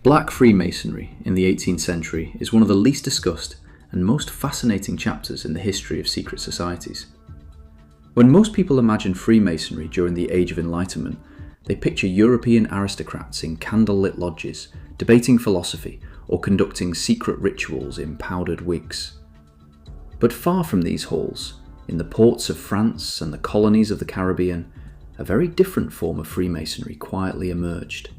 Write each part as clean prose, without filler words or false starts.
Black Freemasonry in the 18th century is one of the least discussed and most fascinating chapters in the history of secret societies. When most people imagine Freemasonry during the Age of Enlightenment, they picture European aristocrats in candlelit lodges, debating philosophy or conducting secret rituals in powdered wigs. But far from these halls, in the ports of France and the colonies of the Caribbean, a very different form of Freemasonry quietly emerged.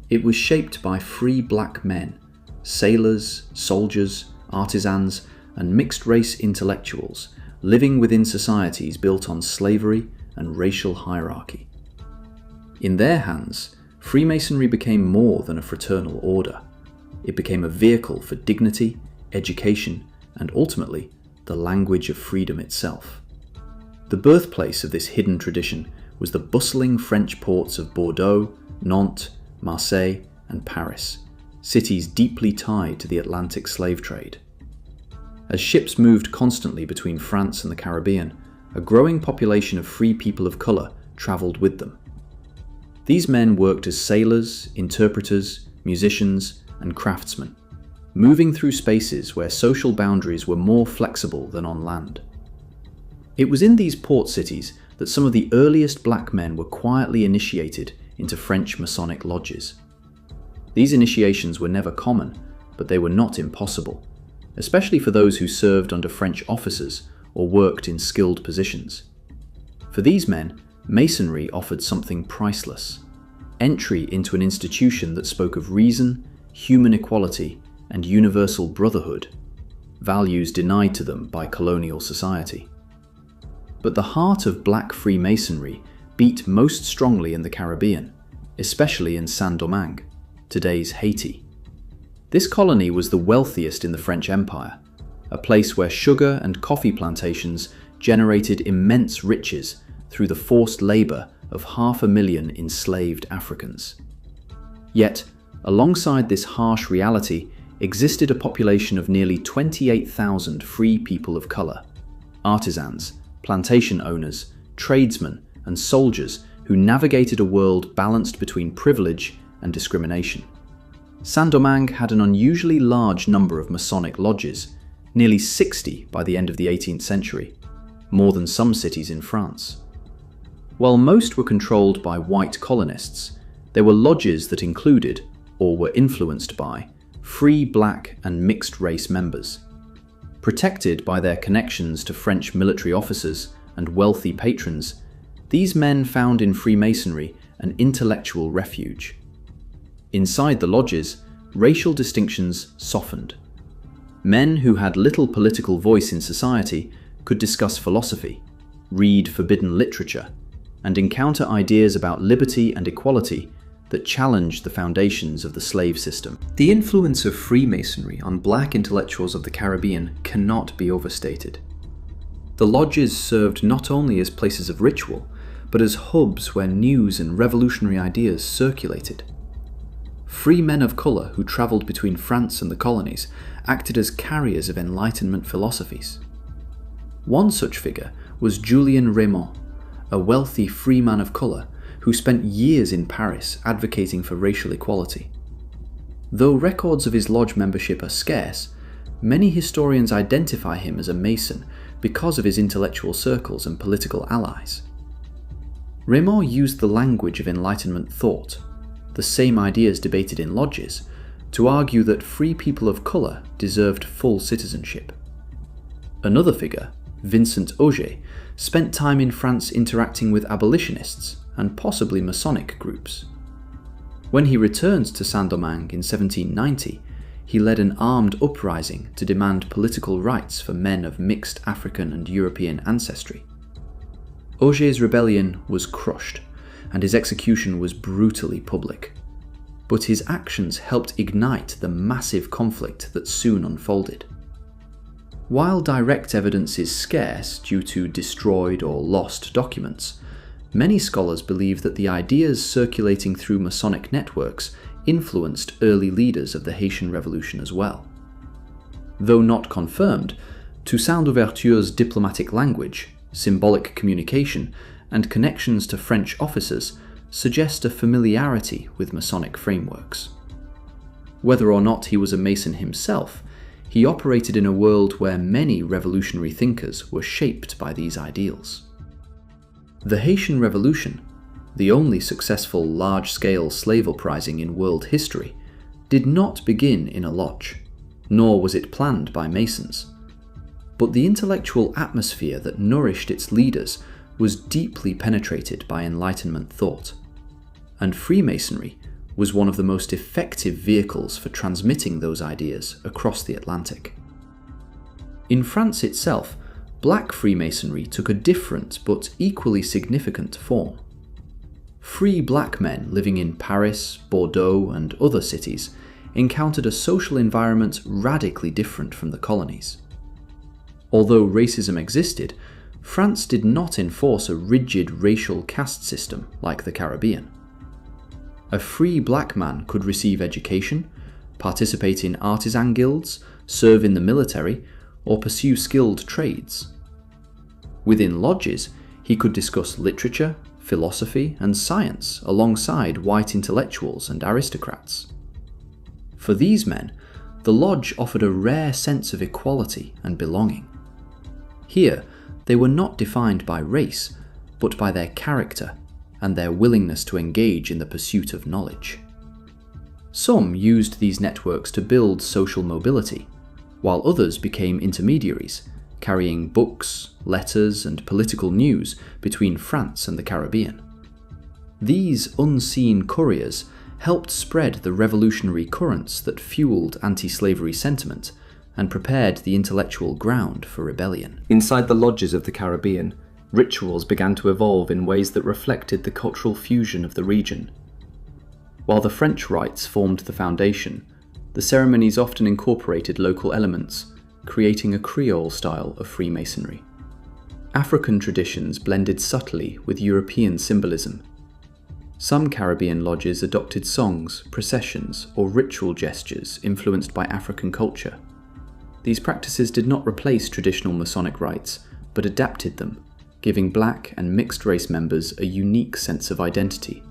It was shaped by free black men, sailors, soldiers, artisans, and mixed-race intellectuals living within societies built on slavery and racial hierarchy. In their hands, Freemasonry became more than a fraternal order. It became a vehicle for dignity, education, and ultimately, the language of freedom itself. The birthplace of this hidden tradition was the bustling French ports of Bordeaux, Nantes, Marseille, and Paris, cities deeply tied to the Atlantic slave trade. As ships moved constantly between France and the Caribbean, a growing population of free people of colour travelled with them. These men worked as sailors, interpreters, musicians, and craftsmen, moving through spaces where social boundaries were more flexible than on land. It was in these port cities that some of the earliest black men were quietly initiated into French Masonic lodges. These initiations were never common, but they were not impossible, especially for those who served under French officers or worked in skilled positions. For these men, Masonry offered something priceless: entry into an institution that spoke of reason, human equality, and universal brotherhood, values denied to them by colonial society. But the heart of Black Freemasonry beat most strongly in the Caribbean, especially in Saint-Domingue, today's Haiti. This colony was the wealthiest in the French Empire, a place where sugar and coffee plantations generated immense riches through the forced labour of 500,000 enslaved Africans. Yet, alongside this harsh reality existed a population of nearly 28,000 free people of colour, artisans, plantation owners, tradesmen, and soldiers who navigated a world balanced between privilege and discrimination. Saint-Domingue had an unusually large number of Masonic lodges, nearly 60 by the end of the 18th century, more than some cities in France. While most were controlled by white colonists, there were lodges that included, or were influenced by, free black and mixed-race members. Protected by their connections to French military officers and wealthy patrons, these men found in Freemasonry an intellectual refuge. Inside the lodges, racial distinctions softened. Men who had little political voice in society could discuss philosophy, read forbidden literature, and encounter ideas about liberty and equality that challenged the foundations of the slave system. The influence of Freemasonry on black intellectuals of the Caribbean cannot be overstated. The lodges served not only as places of ritual, but as hubs where news and revolutionary ideas circulated. Free men of colour who travelled between France and the colonies acted as carriers of Enlightenment philosophies. One such figure was Julien Raymond, a wealthy free man of colour who spent years in Paris advocating for racial equality. Though records of his lodge membership are scarce, many historians identify him as a Mason because of his intellectual circles and political allies. Raymond used the language of Enlightenment thought, the same ideas debated in lodges, to argue that free people of colour deserved full citizenship. Another figure, Vincent Auger, spent time in France interacting with abolitionists and possibly Masonic groups. When he returned to Saint-Domingue in 1790, he led an armed uprising to demand political rights for men of mixed African and European ancestry. Auger's rebellion was crushed, and his execution was brutally public. But his actions helped ignite the massive conflict that soon unfolded. While direct evidence is scarce due to destroyed or lost documents, many scholars believe that the ideas circulating through Masonic networks influenced early leaders of the Haitian Revolution as well. Though not confirmed, Toussaint Louverture's diplomatic language, symbolic communication, and connections to French officers suggest a familiarity with Masonic frameworks. Whether or not he was a Mason himself, he operated in a world where many revolutionary thinkers were shaped by these ideals. The Haitian Revolution, the only successful large-scale slave uprising in world history, did not begin in a lodge, nor was it planned by Masons. But the intellectual atmosphere that nourished its leaders was deeply penetrated by Enlightenment thought, and Freemasonry was one of the most effective vehicles for transmitting those ideas across the Atlantic. In France itself, Black Freemasonry took a different but equally significant form. Free black men living in Paris, Bordeaux, and other cities encountered a social environment radically different from the colonies. Although racism existed, France did not enforce a rigid racial caste system like the Caribbean. A free black man could receive education, participate in artisan guilds, serve in the military, or pursue skilled trades. Within lodges, he could discuss literature, philosophy, and science alongside white intellectuals and aristocrats. For these men, the lodge offered a rare sense of equality and belonging. Here, they were not defined by race, but by their character and their willingness to engage in the pursuit of knowledge. Some used these networks to build social mobility, while others became intermediaries, carrying books, letters, and political news between France and the Caribbean. These unseen couriers helped spread the revolutionary currents that fueled anti-slavery sentiment and prepared the intellectual ground for rebellion. Inside the lodges of the Caribbean, rituals began to evolve in ways that reflected the cultural fusion of the region. While the French rites formed the foundation, the ceremonies often incorporated local elements, creating a Creole style of Freemasonry. African traditions blended subtly with European symbolism. Some Caribbean lodges adopted songs, processions, or ritual gestures influenced by African culture. These practices did not replace traditional Masonic rites, but adapted them, giving black and mixed race members a unique sense of identity.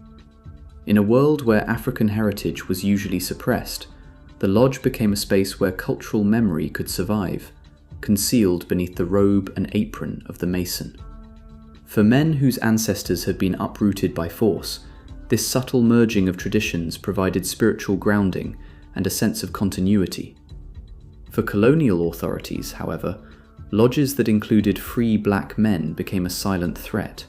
In a world where African heritage was usually suppressed, the lodge became a space where cultural memory could survive, concealed beneath the robe and apron of the Mason. For men whose ancestors had been uprooted by force, this subtle merging of traditions provided spiritual grounding and a sense of continuity. For colonial authorities, however, lodges that included free black men became a silent threat.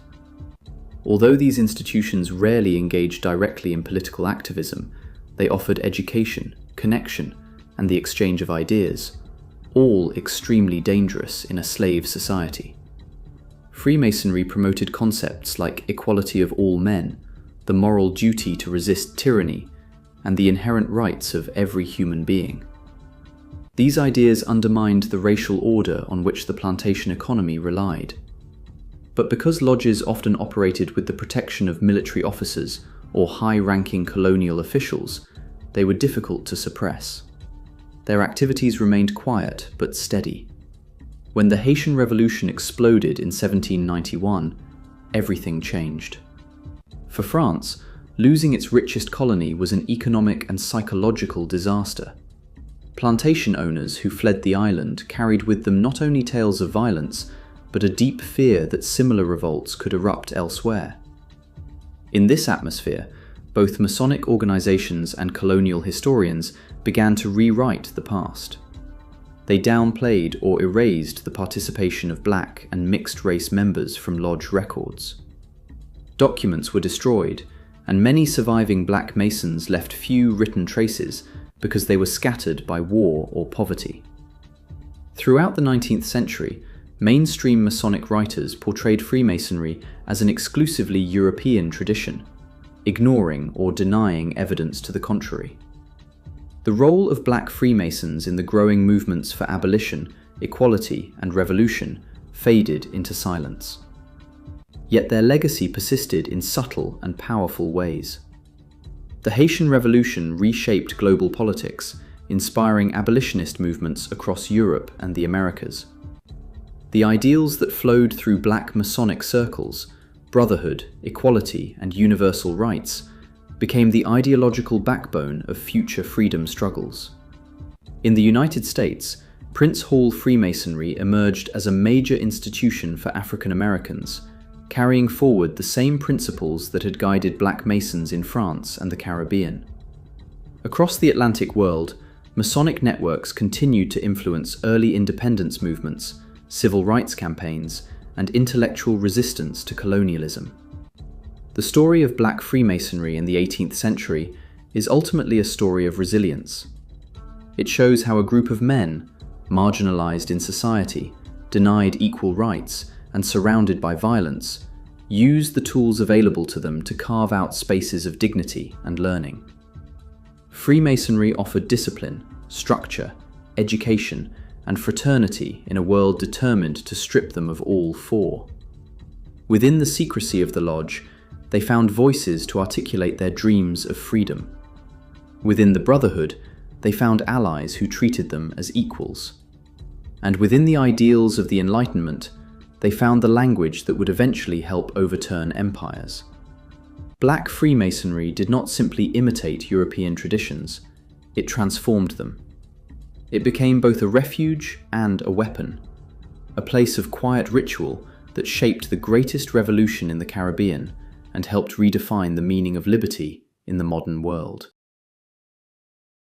Although these institutions rarely engaged directly in political activism, they offered education, connection, and the exchange of ideas, all extremely dangerous in a slave society. Freemasonry promoted concepts like equality of all men, the moral duty to resist tyranny, and the inherent rights of every human being. These ideas undermined the racial order on which the plantation economy relied. But because lodges often operated with the protection of military officers or high-ranking colonial officials, they were difficult to suppress. Their activities remained quiet but steady. When the Haitian Revolution exploded in 1791, everything changed. For France, losing its richest colony was an economic and psychological disaster. Plantation owners who fled the island carried with them not only tales of violence, but a deep fear that similar revolts could erupt elsewhere. In this atmosphere, both Masonic organizations and colonial historians began to rewrite the past. They downplayed or erased the participation of black and mixed-race members from lodge records. Documents were destroyed, and many surviving black Masons left few written traces because they were scattered by war or poverty. Throughout the 19th century, mainstream Masonic writers portrayed Freemasonry as an exclusively European tradition, ignoring or denying evidence to the contrary. The role of Black Freemasons in the growing movements for abolition, equality, and revolution faded into silence. Yet their legacy persisted in subtle and powerful ways. The Haitian Revolution reshaped global politics, inspiring abolitionist movements across Europe and the Americas. The ideals that flowed through Black Masonic circles, brotherhood, equality, and universal rights, became the ideological backbone of future freedom struggles. In the United States, Prince Hall Freemasonry emerged as a major institution for African Americans, carrying forward the same principles that had guided Black Masons in France and the Caribbean. Across the Atlantic world, Masonic networks continued to influence early independence movements, civil rights campaigns, and intellectual resistance to colonialism. The story of Black Freemasonry in the 18th century is ultimately a story of resilience. It shows how a group of men, marginalized in society, denied equal rights, and surrounded by violence, used the tools available to them to carve out spaces of dignity and learning. Freemasonry offered discipline, structure, education, and fraternity in a world determined to strip them of all four. Within the secrecy of the lodge, they found voices to articulate their dreams of freedom. Within the brotherhood, they found allies who treated them as equals. And within the ideals of the Enlightenment, they found the language that would eventually help overturn empires. Black Freemasonry did not simply imitate European traditions, it transformed them. It became both a refuge and a weapon, a place of quiet ritual that shaped the greatest revolution in the Caribbean and helped redefine the meaning of liberty in the modern world.